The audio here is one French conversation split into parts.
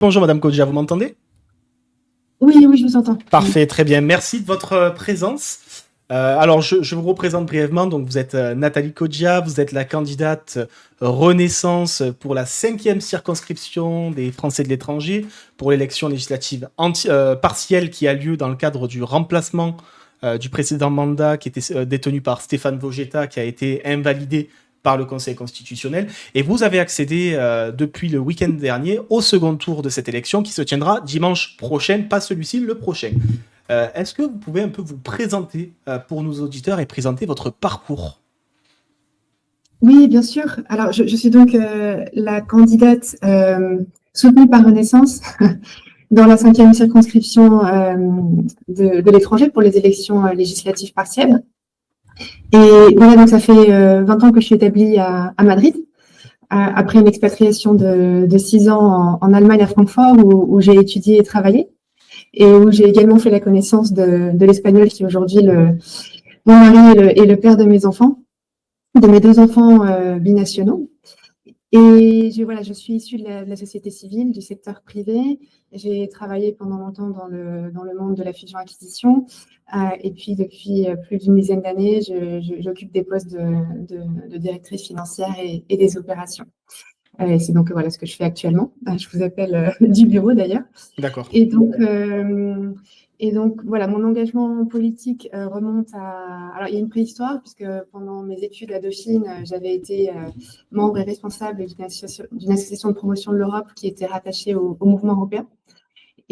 Bonjour Madame Kodja, vous m'entendez? Oui, oui, je vous entends. Oui. Parfait, très bien. Merci de votre présence. Alors, je vous représente brièvement. Donc, vous êtes Nathalie Kodja, vous êtes la candidate Renaissance pour la 5e circonscription des Français de l'étranger pour l'élection législative partielle qui a lieu dans le cadre du remplacement du précédent mandat qui était détenu par Stéphane Vogetta, qui a été invalidé par le Conseil constitutionnel. Et vous avez accédé depuis le week-end dernier au second tour de cette élection qui se tiendra dimanche prochain, pas celui-ci, le prochain. Est-ce que vous pouvez un peu vous présenter pour nos auditeurs et présenter votre parcours? Oui, bien sûr. Alors, je suis donc la candidate soutenue par Renaissance dans la 5e circonscription de l'étranger pour les élections législatives partielles. Et voilà, donc ça fait 20 ans que je suis établie à Madrid, après une expatriation de 6 ans en Allemagne, à Francfort, où j'ai étudié et travaillé, et où j'ai également fait la connaissance de l'espagnol, qui est aujourd'hui mon mari et le père de mes enfants. De mes 2 enfants binationaux. Et je suis issue de la société civile, du secteur privé. J'ai travaillé pendant longtemps dans le monde de la fusion-acquisition. Et puis, depuis plus d'une dizaine d'années, j'occupe des postes de directrice financière et des opérations. Et c'est donc ce que je fais actuellement. Je vous appelle du bureau d'ailleurs. D'accord. Et donc, voilà, mon engagement politique remonte à... Alors, il y a une préhistoire, puisque pendant mes études à Dauphine, j'avais été membre et responsable d'une association de promotion de l'Europe qui était rattachée au mouvement européen.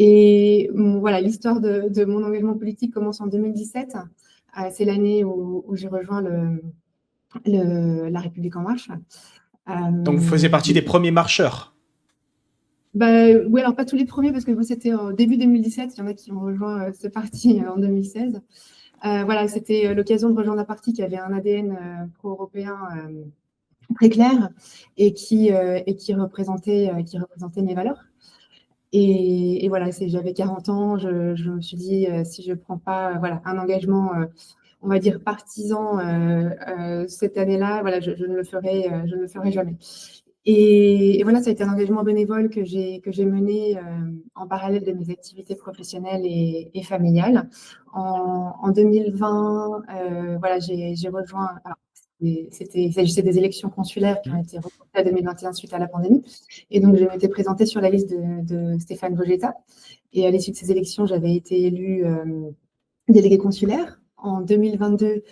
Et voilà, l'histoire de mon engagement politique commence en 2017. C'est l'année où j'ai rejoint la République En Marche. Donc, vous faisiez partie des premiers marcheurs. Oui, alors pas tous les premiers, parce que moi, c'était au début 2017. Il y en a qui ont rejoint ce parti en 2016. Voilà, c'était l'occasion de rejoindre un parti qui avait un ADN pro-européen très clair et qui représentait mes valeurs. Et voilà, j'avais 40 ans, je me suis dit, si je ne prends pas un engagement, on va dire, partisan cette année-là, voilà, je ne le ferai jamais. Et voilà, ça a été un engagement bénévole que j'ai mené en parallèle de mes activités professionnelles et familiales. En 2020, voilà, j'ai rejoint... Alors, il s'agissait des élections consulaires qui ont été reportées à 2021 suite à la pandémie. Et donc, je m'étais présentée sur la liste de Stéphane Vogetta. Et à l'issue de ces élections, j'avais été élue déléguée consulaire. En 2022,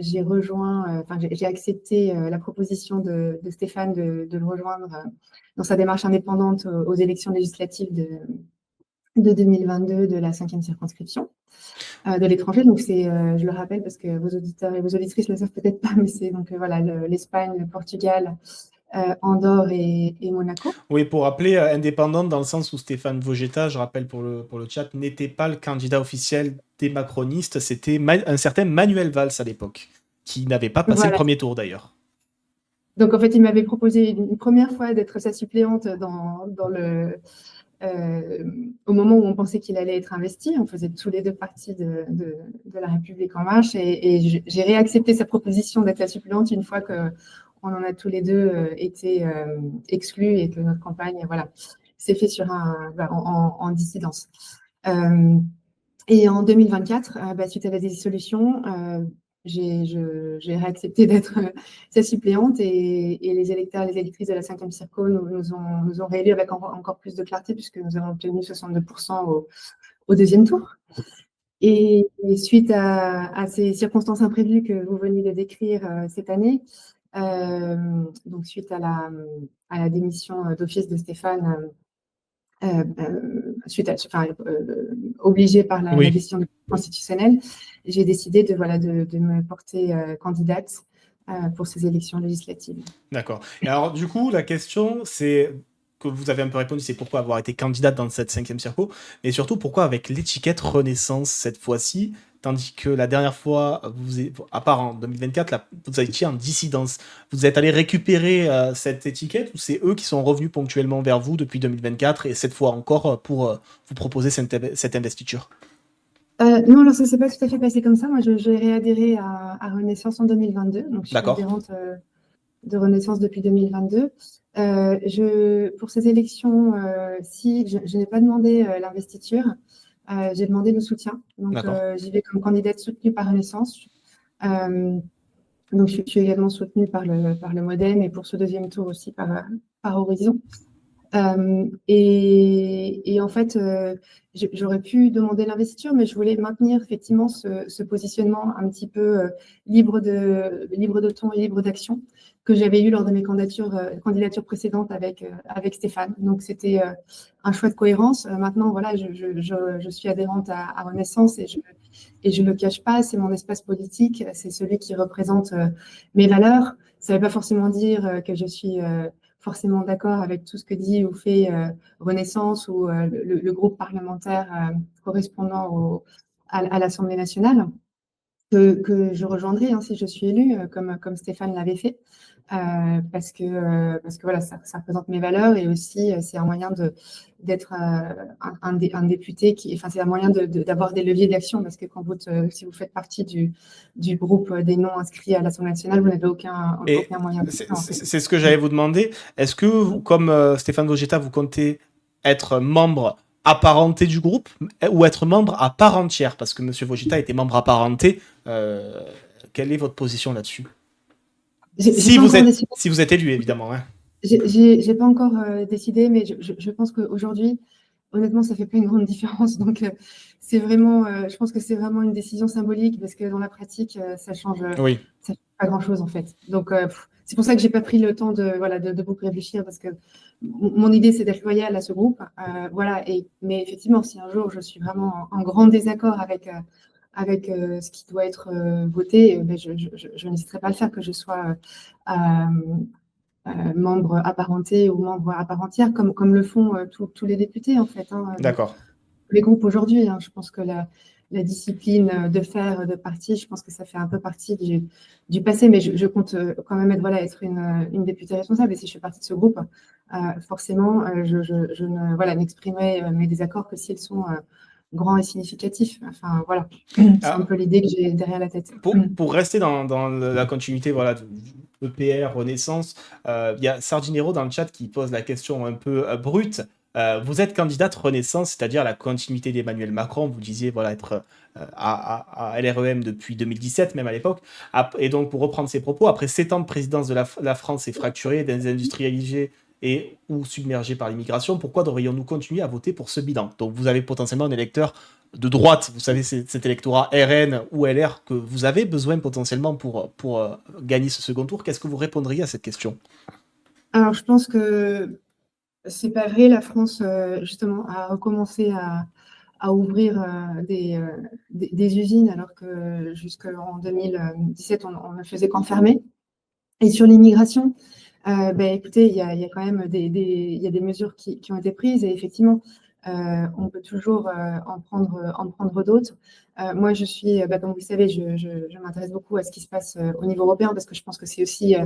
j'ai accepté la proposition de Stéphane de le rejoindre dans sa démarche indépendante aux élections législatives de 2022 de la 5e circonscription de l'étranger. Donc, je le rappelle parce que vos auditeurs et vos auditrices ne le savent peut-être pas, mais c'est donc l'Espagne, le Portugal, Andorre et Monaco. Oui, pour rappeler, indépendante dans le sens où Stéphane Vogetta, je rappelle pour le chat, n'était pas le candidat officiel des macronistes, c'était un certain Manuel Valls à l'époque, qui n'avait pas passé le Voilà. premier tour d'ailleurs. Donc, en fait, il m'avait proposé une première fois d'être sa suppléante au moment où on pensait qu'il allait être investi. On faisait tous les deux partie de la République En Marche, et j'ai réaccepté sa proposition d'être la suppléante une fois qu'on en a tous les deux été exclus et que notre campagne s'est faite en dissidence. Et en 2024, suite à la dissolution, j'ai réaccepté d'être sa suppléante, et les électeurs et les électrices de la 5e circo nous ont réélus avec encore plus de clarté, puisque nous avons obtenu 62% au deuxième tour. Et suite à ces circonstances imprévues que vous venez de décrire cette année, donc suite à la démission d'office de Stéphane, obligée par la Oui. décision constitutionnelle, j'ai décidé de me porter candidate pour ces élections législatives. D'accord. Et alors, du coup, la question, c'est que vous avez un peu répondu, c'est pourquoi avoir été candidate dans cette 5e circo, mais surtout pourquoi avec l'étiquette Renaissance cette fois-ci, tandis que la dernière fois, à part en 2024, là, vous étiez en dissidence. Vous êtes allé récupérer cette étiquette, ou c'est eux qui sont revenus ponctuellement vers vous depuis 2024 et cette fois encore pour vous proposer cette investiture? Non, alors ça ne s'est pas tout à fait passé comme ça. Moi, j'ai réadhéré à Renaissance en 2022, donc je suis D'accord. adhérente de Renaissance depuis 2022. Pour ces élections, si je n'ai pas demandé l'investiture, j'ai demandé le soutien. Donc, j'y vais comme candidate soutenue par Renaissance. Donc, je suis également soutenue par le Modem et pour ce deuxième tour aussi par Horizon. Et en fait, j'aurais pu demander l'investiture, mais je voulais maintenir effectivement ce positionnement un petit peu libre de ton et libre d'action que j'avais eu lors de mes candidatures précédentes avec Stéphane. Donc, c'était un choix de cohérence. Maintenant, voilà, je suis adhérente à Renaissance et je ne le cache pas, c'est mon espace politique, c'est celui qui représente mes valeurs. Ça ne veut pas forcément dire que je suis forcément d'accord avec tout ce que dit ou fait Renaissance ou le groupe parlementaire correspondant à l'Assemblée nationale, que je rejoindrai si je suis élue, comme Stéphane l'avait fait. Parce que voilà, ça représente mes valeurs et aussi c'est un moyen d'être un député c'est un moyen d'avoir des leviers d'action parce que si vous faites partie du groupe des non inscrits à l'Assemblée nationale, vous n'avez aucun moyen de faire, en fait. C'est ce que j'allais vous demander. Est-ce que vous, comme Stéphane Vogetta, vous comptez être membre apparenté du groupe ou être membre à part entière? Parce que M. Vogetta était membre apparenté. Quelle est votre position là-dessus? Si vous êtes élu, évidemment. Hein. J'ai pas encore décidé, mais je pense qu'aujourd'hui, honnêtement, ça fait pas une grande différence. Donc, c'est vraiment, je pense que c'est vraiment une décision symbolique parce que dans la pratique, ça change pas grand-chose en fait. Donc, c'est pour ça que j'ai pas pris le temps de beaucoup réfléchir parce que mon idée, c'est d'être loyale à ce groupe. Voilà. Mais effectivement, si un jour je suis vraiment en grand désaccord avec ce qui doit être voté, je n'hésiterai pas à le faire, que je sois membre apparenté ou membre à part entière, comme le font tous les députés, en fait. D'accord. Les groupes aujourd'hui, je pense que la discipline de parti, je pense que ça fait un peu partie du passé, mais je compte quand même être une députée responsable. Et si je fais partie de ce groupe, forcément, je n'exprimerai mes désaccords que s'ils sont grands et significatifs. Enfin, voilà, c'est un peu l'idée que j'ai derrière la tête. Pour rester dans la continuité de EPR, Renaissance, il y a Sardinero dans le chat qui pose la question un peu brute. Vous êtes candidate Renaissance, c'est-à-dire la continuité d'Emmanuel Macron. Vous disiez être à LREM depuis 2017, même à l'époque. Et donc, pour reprendre ses propos, après 7 ans de présidence de la France est fracturée, désindustrialisée et ou submergée par l'immigration, pourquoi devrions-nous continuer à voter pour ce bilan? Donc, vous avez potentiellement un électeur de droite, vous savez, c'est cet électorat RN ou LR que vous avez besoin potentiellement pour gagner ce second tour. Qu'est-ce que vous répondriez à cette question? Alors, je pense que c'est pas vrai. La France, justement, a recommencé à ouvrir des usines alors que jusqu'en 2017, on ne faisait qu'enfermer. Et sur l'immigration, écoutez, il y a quand même il y a des mesures qui ont été prises et effectivement, on peut toujours en prendre d'autres. Moi, je suis, comme vous le savez, je m'intéresse beaucoup à ce qui se passe au niveau européen parce que je pense que c'est aussi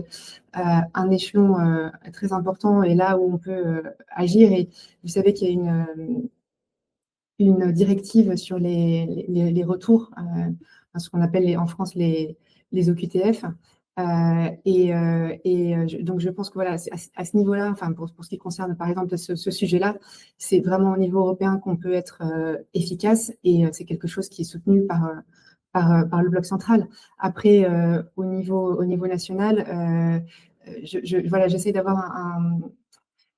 un échelon très important et là où on peut agir. Et vous savez qu'il y a une directive sur les retours, ce qu'on appelle en France les OQTF. Donc, je pense que voilà, à ce niveau-là, enfin, pour ce qui concerne par exemple ce sujet-là, c'est vraiment au niveau européen qu'on peut être efficace et c'est quelque chose qui est soutenu par le bloc central. Après, au niveau national, j'essaie d'avoir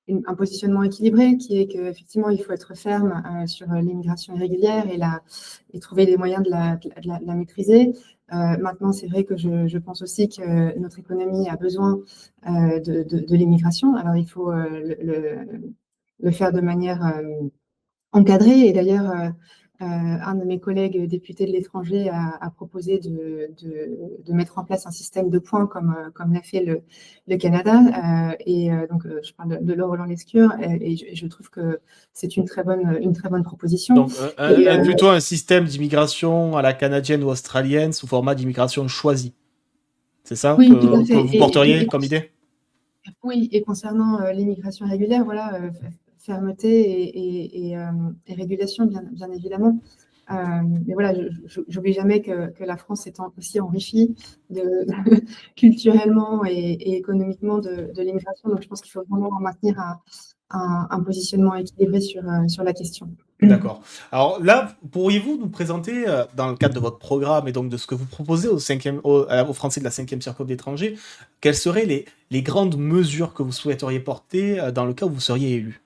un positionnement équilibré qui est qu'effectivement, il faut être ferme sur l'immigration irrégulière et trouver des moyens de la maîtriser. Maintenant, c'est vrai que je pense aussi que notre économie a besoin de l'immigration. Alors, il faut le faire de manière encadrée. Et d'ailleurs, un de mes collègues députés de l'étranger a proposé de mettre en place un système de points comme l'a fait le Canada. Donc, je parle de Laure Roland-Lescure et je trouve que c'est une très bonne proposition. Donc, plutôt un système d'immigration à la canadienne ou australienne sous format d'immigration choisie. C'est ça oui, que vous porteriez comme idée? Oui, et concernant l'immigration régulière, voilà, fermeté et régulation, bien évidemment. Mais voilà, j'oublie jamais que la France s'est aussi enrichie culturellement et économiquement de l'immigration. Donc, je pense qu'il faut vraiment maintenir un positionnement équilibré sur la question. D'accord. Alors là, pourriez-vous nous présenter, dans le cadre de votre programme et donc de ce que vous proposez aux Français de la 5e Circon d'étrangers, quelles seraient les grandes mesures que vous souhaiteriez porter dans le cas où vous seriez élu?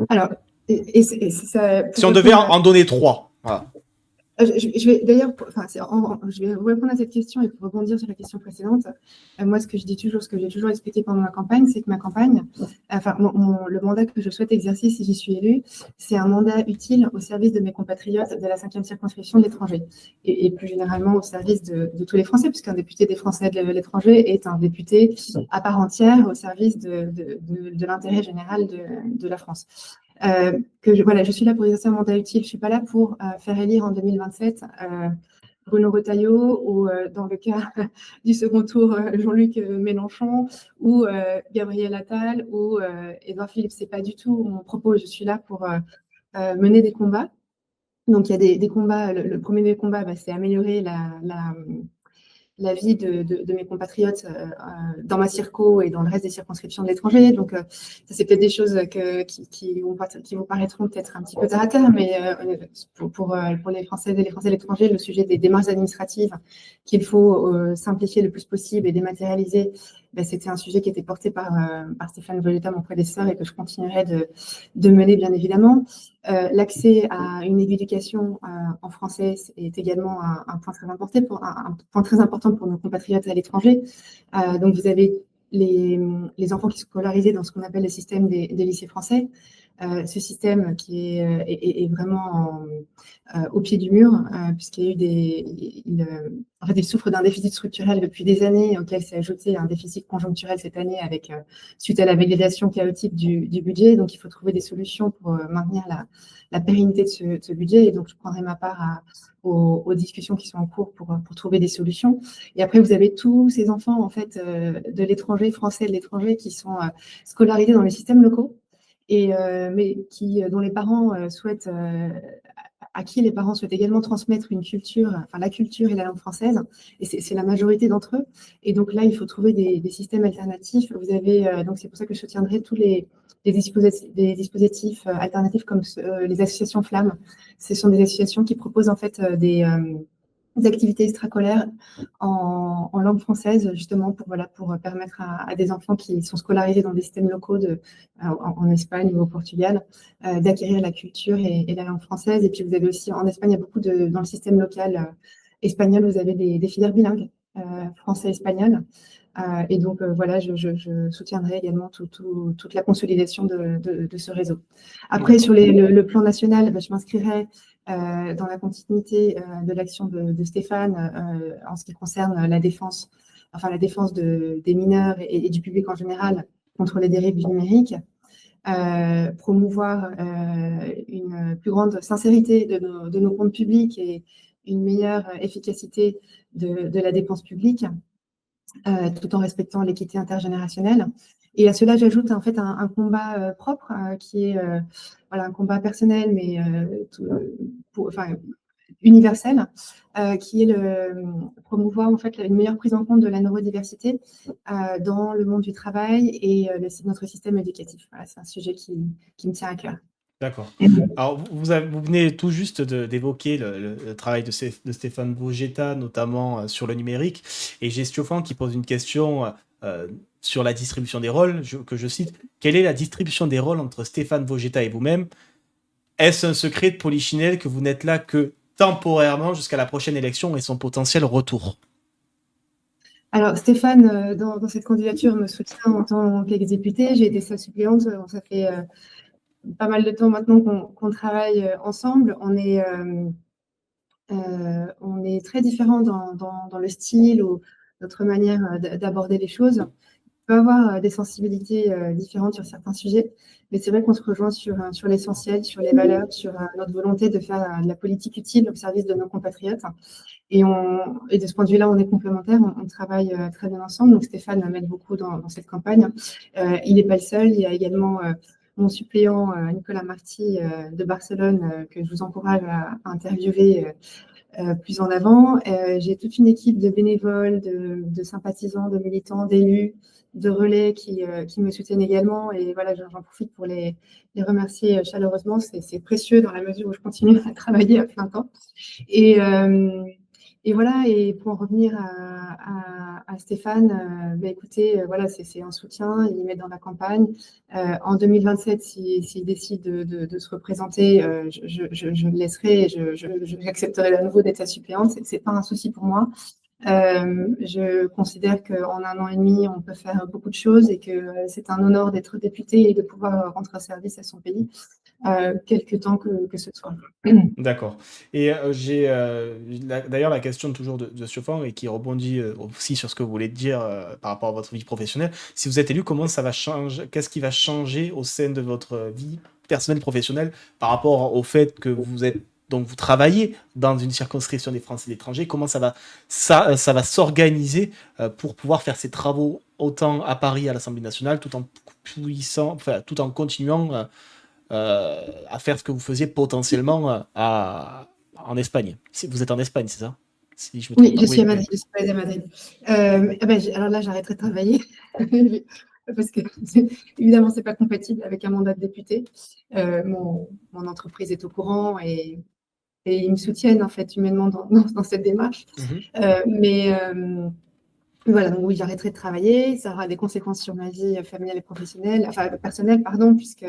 Alors, ça, Si on devait en donner 3. Voilà. Je vais d'ailleurs, enfin, je vais vous répondre à cette question et pour rebondir sur la question précédente. Moi, ce que j'ai toujours expliqué pendant ma campagne, c'est que ma campagne, enfin, le mandat que je souhaite exercer si j'y suis élue, c'est un mandat utile au service de mes compatriotes de la 5e circonscription de l'étranger et plus généralement au service de tous les Français, puisqu'un député des Français de l'étranger est un député à part entière au service de l'intérêt général de la France. Voilà, je suis là pour exercer un mandat utile. Je ne suis pas là pour faire élire en 2027 Bruno Retailleau ou, dans le cas du second tour, Jean-Luc Mélenchon ou Gabriel Attal ou Édouard Philippe. Ce n'est pas du tout mon propos. Je suis là pour mener des combats. Donc, il y a des combats. Le premier des combats, c'est améliorer la vie de mes compatriotes dans ma circo et dans le reste des circonscriptions de l'étranger. Donc, ça, c'est peut-être des choses qui vous paraîtront peut-être un petit peu terre à terre, mais pour les Français et les Français de l'étranger, le sujet des démarches administratives qu'il faut simplifier le plus possible et dématérialiser, c'était un sujet qui était porté par Stéphane Vojetta, mon prédécesseur, et que je continuerai de mener, bien évidemment. L'accès à une éducation en français est également un point très important pour nos compatriotes à l'étranger. Donc, vous avez les enfants qui sont scolarisés dans ce qu'on appelle le système des lycées français. Ce système qui est vraiment au pied du mur, puisqu'il y a eu en fait, il souffre d'un déficit structurel depuis des années, auquel s'est ajouté un déficit conjoncturel cette année suite à la validation chaotique du budget. Donc, il faut trouver des solutions pour maintenir la pérennité de ce budget. Et donc, je prendrai ma part aux discussions qui sont en cours pour trouver des solutions. Et après, vous avez tous ces enfants en fait, de l'étranger, français de l'étranger, qui sont scolarisés dans les systèmes locaux, mais dont les parents souhaitent, à qui les parents souhaitent également transmettre une culture, enfin la culture et la langue française, et c'est la majorité d'entre eux. Et donc là, il faut trouver des systèmes alternatifs. Vous avez, donc c'est pour ça que je soutiendrai tous des dispositifs alternatifs comme les associations Flammes. Ce sont des associations qui proposent en fait des activités extrascolaires en langue française, justement pour permettre à des enfants qui sont scolarisés dans des systèmes locaux en Espagne ou au Portugal d'acquérir la culture et la langue française. Et puis vous avez aussi, en Espagne, il y a beaucoup dans le système local espagnol, vous avez des filières bilingues, français-espagnol. Et donc, voilà, je soutiendrai également toute la consolidation de ce réseau. Après, sur le plan national, je m'inscrirai dans la continuité de l'action de Stéphane en ce qui concerne la défense des mineurs et du public en général contre les dérives du numérique, promouvoir une plus grande sincérité de nos comptes publics et une meilleure efficacité de la dépense publique, tout en respectant l'équité intergénérationnelle. Et à cela, j'ajoute en fait un combat propre qui est un combat personnel, mais universel, qui est promouvoir en fait une meilleure prise en compte de la neurodiversité dans le monde du travail et notre système éducatif. Voilà, c'est un sujet qui me tient à cœur. D'accord. Alors, vous venez tout juste d'évoquer le travail de Stéphane Vojetta, notamment sur le numérique, et j'ai Stioffan qui pose une question sur la distribution des rôles, que je cite. Quelle est la distribution des rôles entre Stéphane Vojetta et vous-même? Est-ce un secret de Polichinelle que vous n'êtes là que temporairement jusqu'à la prochaine élection et son potentiel retour? Alors, Stéphane, dans cette candidature, me soutient en tant qu'ex-député. J'ai été sa suppléante. Ça fait pas mal de temps maintenant qu'on travaille ensemble. On est très différents dans le style ou notre manière d'aborder les choses. On peut avoir des sensibilités différentes sur certains sujets, mais c'est vrai qu'on se rejoint sur l'essentiel, sur les valeurs, sur notre volonté de faire de la politique utile au service de nos compatriotes. Et de ce point de vue-là, on est complémentaires, on travaille très bien ensemble. Donc Stéphane m'aide beaucoup dans cette campagne. Il n'est pas le seul, il y a également mon suppléant Nicolas Marty de Barcelone, que je vous encourage à interviewer plus en avant. J'ai toute une équipe de bénévoles, de sympathisants, de militants, d'élus, de relais qui me soutiennent également. Et voilà, j'en profite pour les remercier chaleureusement. C'est précieux dans la mesure où je continue à travailler à plein temps. Et voilà, et pour en revenir à Stéphane, écoutez, voilà, c'est un soutien, il met dans la campagne. En 2027, s'il décide de se représenter, je le laisserai, j'accepterai à nouveau d'être sa suppléante, c'est pas un souci pour moi. Je considère qu'en 1 an et demi, on peut faire beaucoup de choses et que c'est un honneur d'être député et de pouvoir rendre service à son pays, quelque temps que ce soit. D'accord. Et d'ailleurs la question toujours de Siofan et qui rebondit aussi sur ce que vous voulez dire par rapport à votre vie professionnelle. Si vous êtes élu, comment ça va changer? Qu'est-ce qui va changer au sein de votre vie personnelle professionnelle par rapport au fait que vous travaillez dans une circonscription des Français de l'étranger? Comment ça va s'organiser pour pouvoir faire ces travaux autant à Paris à l'Assemblée nationale tout en continuant à faire ce que vous faisiez potentiellement en Espagne. Vous êtes en Espagne, c'est ça? Si je me trompe Oui, pas. je suis Oui, à oui. Madrid, je suis basée à Madrid. Alors là, j'arrêterai de travailler parce que évidemment, c'est pas compatible avec un mandat de député. Mon entreprise est au courant et ils me soutiennent en fait humainement dans cette démarche. Mhm. Voilà, donc oui, j'arrêterai de travailler. Ça aura des conséquences sur ma vie familiale et professionnelle, enfin personnelle, pardon, puisque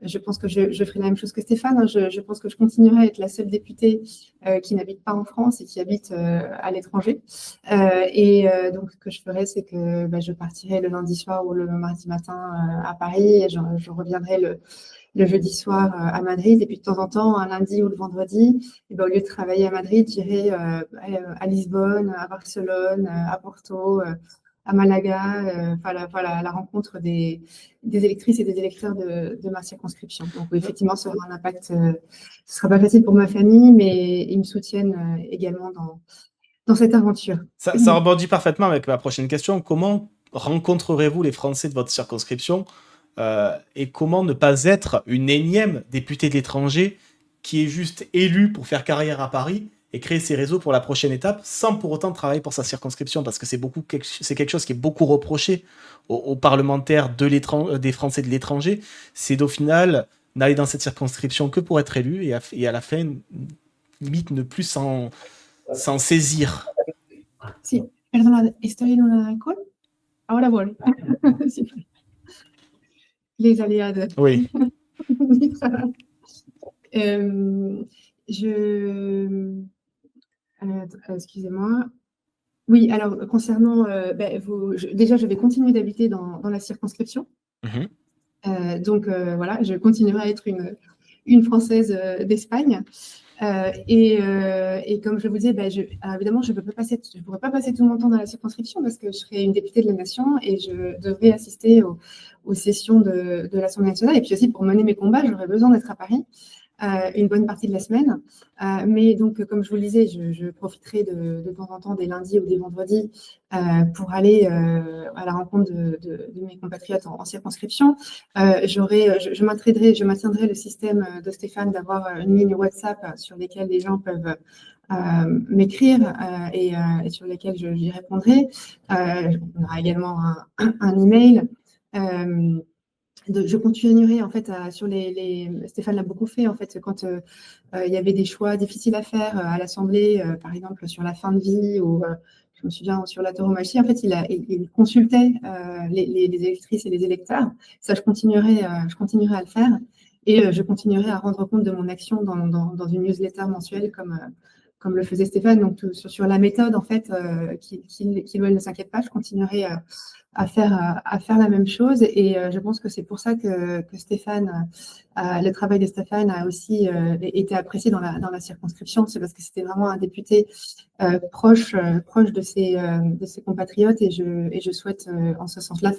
je pense que je ferai la même chose que Stéphane, hein. Je pense que je continuerai à être la seule députée qui n'habite pas en France et qui habite à l'étranger. Donc, ce que je ferai, c'est que je partirai le lundi soir ou le mardi matin à Paris et je reviendrai le jeudi soir à Madrid. Et puis, de temps en temps, un lundi ou le vendredi, au lieu de travailler à Madrid, j'irai à Lisbonne, à Barcelone, à Porto, à Malaga, voilà, la rencontre des électrices et des électeurs de ma circonscription. Donc, oui, effectivement, ça aura un impact. Ce ne sera pas facile pour ma famille, mais ils me soutiennent également dans cette aventure. Ça rebondit parfaitement avec ma prochaine question. Comment rencontrerez-vous les Français de votre circonscription et comment ne pas être une énième députée de l'étranger qui est juste élue pour faire carrière à Paris et créer ses réseaux pour la prochaine étape sans pour autant travailler pour sa circonscription? Parce que c'est quelque chose qui est beaucoup reproché aux parlementaires des Français de l'étranger. C'est au final n'aller dans cette circonscription que pour être élu et à la fin, limite, ne plus s'en saisir. Sí, perdona, estoy en una call. Ahora voy. Sí. Les aléas de... Oui. Excusez-moi. Oui, alors concernant, déjà, je vais continuer d'habiter dans la circonscription. Donc voilà, je continuerai à être une Française d'Espagne. Et comme je vous disais, évidemment, je ne pourrais pas passer tout mon temps dans la circonscription parce que je serai une députée de la Nation et je devrais assister aux sessions de l'Assemblée nationale. Et puis aussi, pour mener mes combats, j'aurais besoin d'être à Paris une bonne partie de la semaine. Mais donc, comme je vous le disais, je profiterai de temps en temps des lundis ou des vendredis pour aller à la rencontre de mes compatriotes en circonscription. Je maintiendrai le système de Stéphane d'avoir une ligne WhatsApp sur lesquelles les gens peuvent m'écrire et sur lesquelles j'y répondrai. On aura également un email. Je continuerai en fait sur Stéphane l'a beaucoup fait en fait quand il y avait des choix difficiles à faire à l'Assemblée, par exemple sur la fin de vie ou je me souviens sur la tauromachie. En fait, il consultait les électrices et les électeurs. Ça, je continuerai à le faire et je continuerai à rendre compte de mon action dans une newsletter mensuelle comme le faisait Stéphane. Donc sur la méthode en fait, qu'il ne s'inquiète pas, je continuerai à faire la même chose. Et je pense que c'est pour ça que Stéphane, le travail de Stéphane a aussi été apprécié dans la circonscription. C'est parce que c'était vraiment un député proche de ses compatriotes. Et je souhaite, en ce sens-là,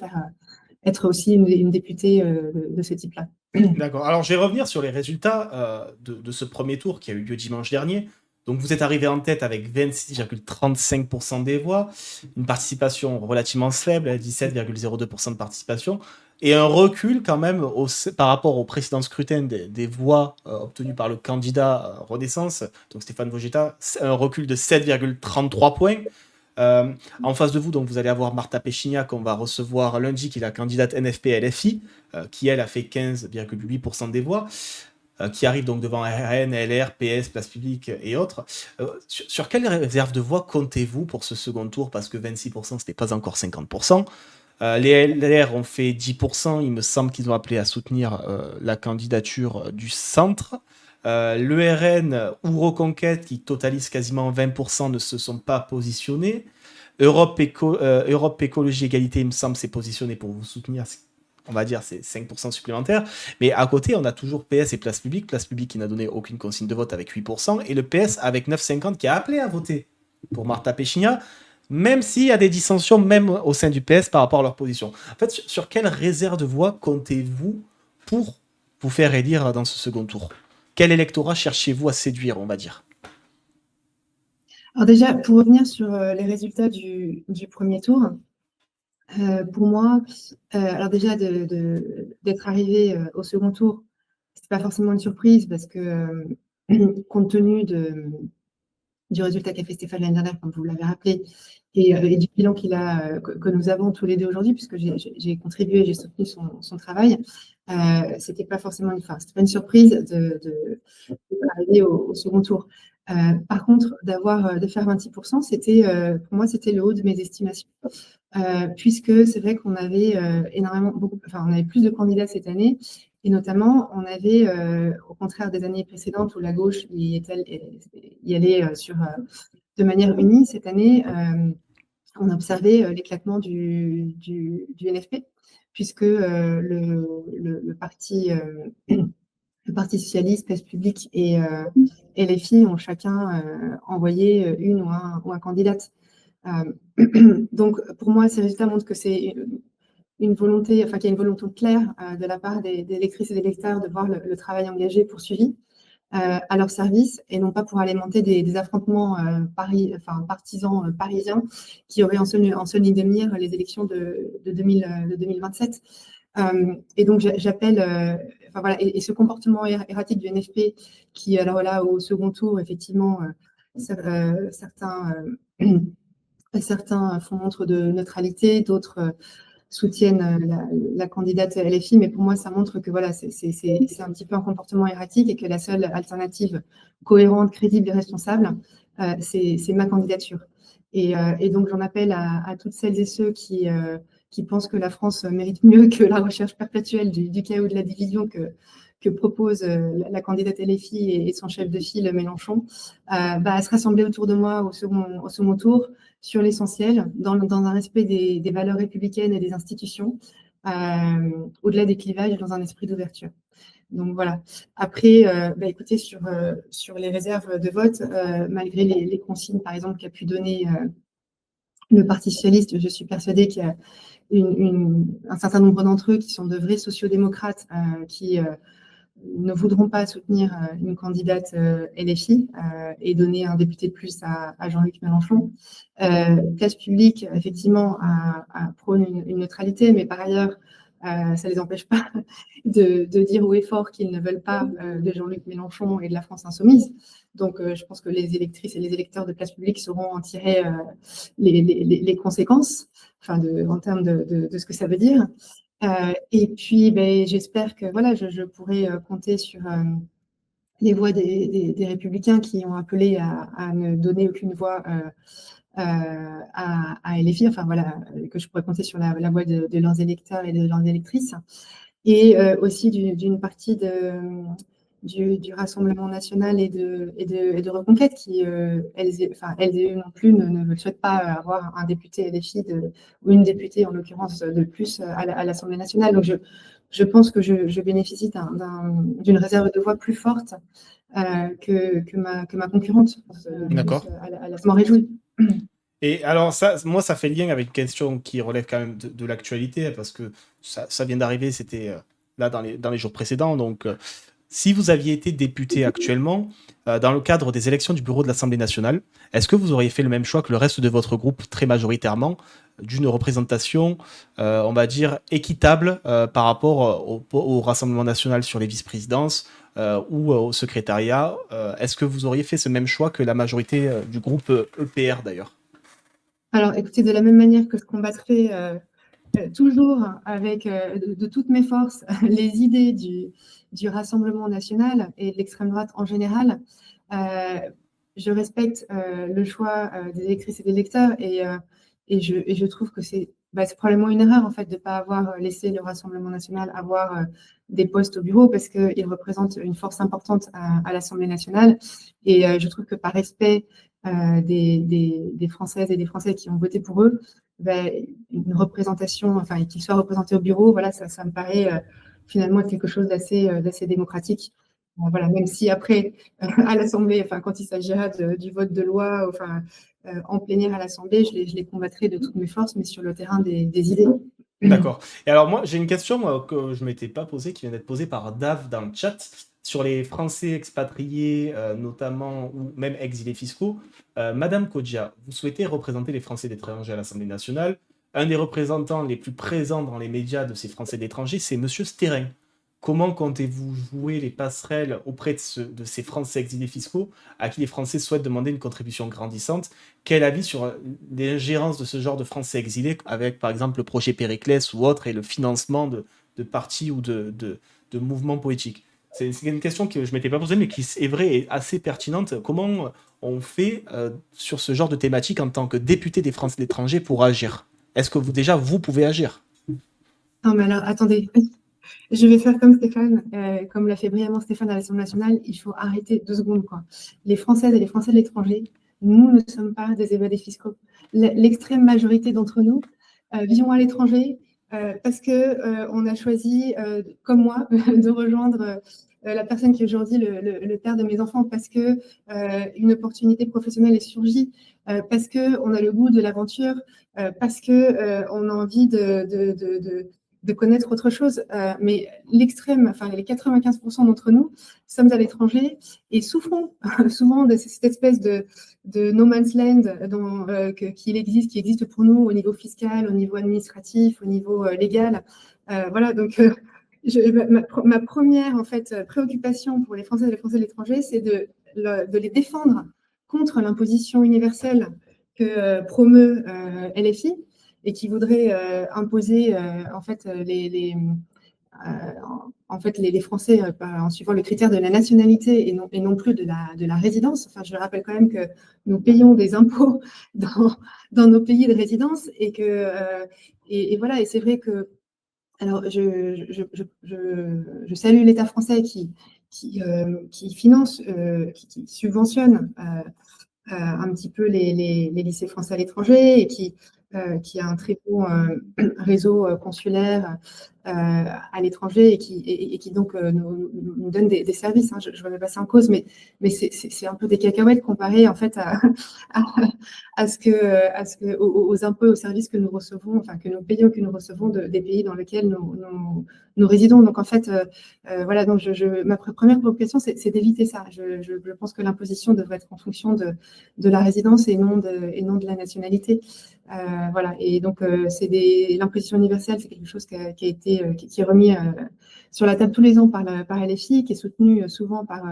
être aussi une députée de ce type-là. D'accord. Alors, je vais revenir sur les résultats de ce premier tour qui a eu lieu dimanche dernier. Donc, vous êtes arrivé en tête avec 26,35% des voix, une participation relativement faible, 17,02% de participation. et un recul quand même par rapport au précédent scrutin des voix obtenues par le candidat Renaissance, donc Stéphane Vogetta, un recul de 7,33 points. En face de vous, donc, vous allez avoir Marta Péchignac qu'on va recevoir lundi, qui est la candidate NFP-LFI, qui elle a fait 15,8% des voix, qui arrive donc devant RN, LR, PS, Place Publique et autres. Sur quelle réserve de voix comptez-vous pour ce second tour? Parce que 26%, ce n'est pas encore 50%. Les LR ont fait 10%. Il me semble qu'ils ont appelé à soutenir la candidature du centre. Le RN ou Reconquête, qui totalise quasiment 20%, ne se sont pas positionnés. Europe Écologie Égalité, il me semble, s'est positionné pour vous soutenir. On va dire c'est 5% supplémentaires. Mais à côté, on a toujours PS et Place Publique. Place Publique qui n'a donné aucune consigne de vote avec 8%. Et le PS avec 9,50 qui a appelé à voter pour Marta Péchignac, même s'il y a des dissensions, même au sein du PS, par rapport à leur position. En fait, sur quelle réserve de voix comptez-vous pour vous faire élire dans ce second tour? Quel électorat cherchez-vous à séduire, on va dire? Alors déjà, pour revenir sur les résultats du premier tour, pour moi, alors déjà d'être arrivé au second tour, c'est pas forcément une surprise parce que compte tenu du résultat qu'a fait Stéphane l'année dernière, comme vous l'avez rappelé, et du bilan que nous avons tous les deux aujourd'hui, puisque j'ai contribué, j'ai soutenu son travail, c'était pas forcément c'était pas une surprise d'arriver au second tour. Par contre, de faire 26%, pour moi, c'était le haut de mes estimations. Puisque c'est vrai qu'on avait on avait plus de candidats cette année, et notamment, on avait, au contraire des années précédentes où la gauche y allait de manière unie, cette année, on a observé l'éclatement du NFP, puisque le Parti socialiste, Place Publique et LFI ont chacun envoyé une ou un candidate. Donc, pour moi, ces résultats montrent que c'est une volonté, qu'il y a une volonté claire de la part des électrices et des électeurs de voir le travail engagé poursuivi à leur service, et non pas pour alimenter des affrontements partisans parisiens qui auraient en seule ligne de mire les élections de 2027. Et donc, j'appelle, et ce comportement erratique du NFP qui, alors là, au second tour, effectivement, certains font montre de neutralité, d'autres soutiennent la candidate LFI, mais pour moi, ça montre que voilà, c'est un petit peu un comportement erratique et que la seule alternative cohérente, crédible et responsable, c'est ma candidature. Et donc, j'en appelle à toutes celles et ceux qui pensent que la France mérite mieux que la recherche perpétuelle du chaos de la division que propose la candidate LFI et son chef de file Mélenchon, à se rassembler autour de moi au second tour sur l'essentiel, dans un respect des valeurs républicaines et des institutions, au-delà des clivages, dans un esprit d'ouverture. Donc voilà. Après, écoutez, sur les réserves de vote, malgré les consignes, par exemple, qu'a pu donner le Parti socialiste, je suis persuadée qu'il y a un certain nombre d'entre eux qui sont de vrais sociodémocrates, qui ne voudront pas soutenir une candidate LFI et donner un député de plus à Jean-Luc Mélenchon. Place Publique, effectivement, prône une neutralité, mais par ailleurs, ça ne les empêche pas de dire haut et fort qu'ils ne veulent pas de Jean-Luc Mélenchon et de la France insoumise. Donc, je pense que les électrices et les électeurs de Place Publique sauront en tirer les conséquences, en termes de ce que ça veut dire. Et puis, j'espère que voilà, je pourrai compter sur les voix des Républicains qui ont appelé à ne donner aucune voix à LFI, que je pourrais compter sur la voix de leurs électeurs et de leurs électrices, et aussi d'une partie du Rassemblement national et de Reconquête qui, elles et eux non plus, ne souhaitent pas avoir un député LFI ou une députée, en l'occurrence, de plus à l'Assemblée nationale. Donc, je pense que je bénéficie d'une réserve de voix plus forte que ma concurrente. D'accord. Je m'en réjouis. Et alors, moi, ça fait lien avec une question qui relève quand même de l'actualité, parce que ça vient d'arriver, c'était là dans les jours précédents. Donc, si vous aviez été député actuellement, dans le cadre des élections du bureau de l'Assemblée nationale, est-ce que vous auriez fait le même choix que le reste de votre groupe, très majoritairement, d'une représentation, on va dire, équitable par rapport au Rassemblement national sur les vice-présidences ou au secrétariat. Est-ce que vous auriez fait ce même choix que la majorité du groupe EPR d'ailleurs? Alors, écoutez, de la même manière que je combattrai toujours avec de toutes mes forces les idées du Rassemblement national et de l'extrême droite en général, je respecte le choix des électrices et des électeurs et je trouve que c'est probablement une erreur en fait de ne pas avoir laissé le Rassemblement national avoir des postes au bureau parce qu'il représente une force importante à l'Assemblée nationale et je trouve que par respect des Françaises et des Français qui ont voté pour eux, ben, une représentation, enfin, et qu'ils soient représentés au bureau, voilà, ça me paraît finalement être quelque chose d'assez démocratique. Bon, voilà, même si après, à l'Assemblée, enfin, quand il s'agira du vote de loi, enfin, en plénière à l'Assemblée, je les combattrai de toutes mes forces, mais sur le terrain des idées. D'accord. Et alors moi, j'ai une question que je m'étais pas posée, qui vient d'être posée par Dave dans le chat, sur les Français expatriés, notamment, ou même exilés fiscaux. Madame Kodja, vous souhaitez représenter les Français d'étrangers à l'Assemblée nationale. Un des représentants les plus présents dans les médias de ces Français d'étrangers, c'est Monsieur Sterin. Comment comptez-vous jouer les passerelles auprès de ces Français exilés fiscaux à qui les Français souhaitent demander une contribution grandissante? Quel avis sur l'ingérence de ce genre de Français exilés avec, par exemple, le projet Périclès ou autre et le financement de partis ou de mouvements politiques? C'est une question que je ne m'étais pas posée, mais qui est vraie et assez pertinente. Comment on fait sur ce genre de thématique en tant que député des Français de l'étranger pour agir? Est-ce que vous, déjà, vous pouvez agir? Non, mais alors, attendez, je vais faire comme Stéphane, comme l'a fait brillamment Stéphane à l'Assemblée nationale, il faut arrêter 2 secondes, quoi. Les Françaises et les Français de l'étranger, nous ne sommes pas des évadés fiscaux. L'extrême majorité d'entre nous vivons à l'étranger parce que on a choisi, comme moi, de rejoindre la personne qui est aujourd'hui le père de mes enfants, parce que une opportunité professionnelle est surgie, parce qu'on a le goût de l'aventure, parce que on a envie de connaître autre chose. Mais l'extrême, enfin les 95% d'entre nous sommes à l'étranger et souffrons souvent de cette espèce de no man's land qui existe pour nous au niveau fiscal, au niveau administratif, au niveau légal. Voilà, donc ma première en fait, préoccupation pour les Français et les Français de l'étranger, c'est de les défendre contre l'imposition universelle que promeut LFI et qui voudrait imposer en fait les Français en suivant le critère de la nationalité et non plus de la résidence. Enfin, je rappelle quand même que nous payons des impôts dans nos pays de résidence et voilà, et c'est vrai que alors je salue l'État français qui finance, qui subventionne un petit peu les lycées français à l'étranger et qui a un très bon réseau consulaire à l'étranger et qui donc nous donne des services. Hein. Je ne remets pas ça en cause, mais c'est un peu des cacahuètes comparé en fait à, aux impôts et aux services que nous recevons, enfin que nous payons, que nous recevons des pays dans lesquels nous résidons. Donc en fait, voilà, donc ma première préoccupation, c'est d'éviter ça. Je pense que l'imposition devrait être en fonction de la résidence et non de la nationalité. Voilà, et donc l'imposition universelle, c'est quelque chose qui est remis sur la table tous les ans par LFI, qui est soutenu souvent par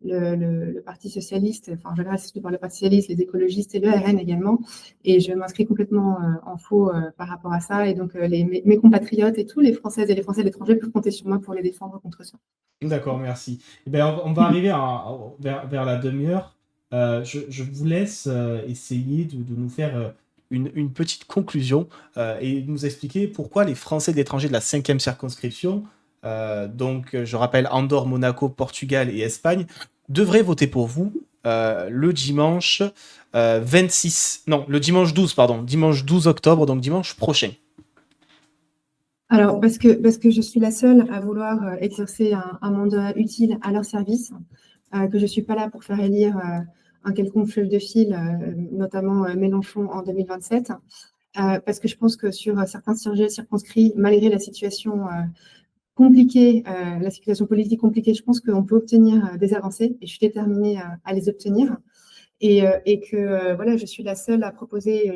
le Parti socialiste, enfin en général c'est soutenu par le Parti socialiste, les écologistes et le RN également, et je m'inscris complètement en faux par rapport à ça, et donc mes compatriotes et tous les Françaises et les Français de l'étranger peuvent compter sur moi pour les défendre contre ça. D'accord, merci. Eh ben, on va arriver vers la demi-heure. Je vous laisse essayer de nous faire une petite conclusion et nous expliquer pourquoi les Français de l'étranger de la 5e circonscription, donc je rappelle Andorre, Monaco, Portugal et Espagne, devraient voter pour vous le dimanche 26, non, le dimanche 12, pardon, dimanche 12 octobre, donc dimanche prochain. Alors, parce que je suis la seule à vouloir exercer un mandat utile à leur service, que je ne suis pas là pour faire élire un quelconque chef de file, notamment Mélenchon en 2027, parce que je pense que sur certains sujets circonscrits, malgré la situation compliquée, la situation politique compliquée, je pense qu'on peut obtenir des avancées et je suis déterminée à les obtenir. Et que voilà, je suis la seule à proposer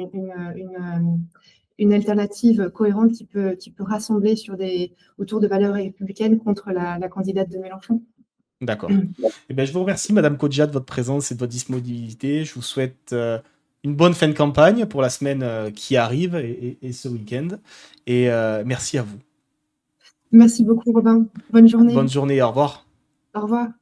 une alternative cohérente qui peut rassembler autour de valeurs républicaines contre la candidate de Mélenchon. D'accord. Eh ben, je vous remercie, Madame Kodja, de votre présence et de votre disponibilité. Je vous souhaite une bonne fin de campagne pour la semaine qui arrive et ce week-end. Et merci à vous. Merci beaucoup, Robin. Bonne journée. Bonne journée, au revoir. Au revoir.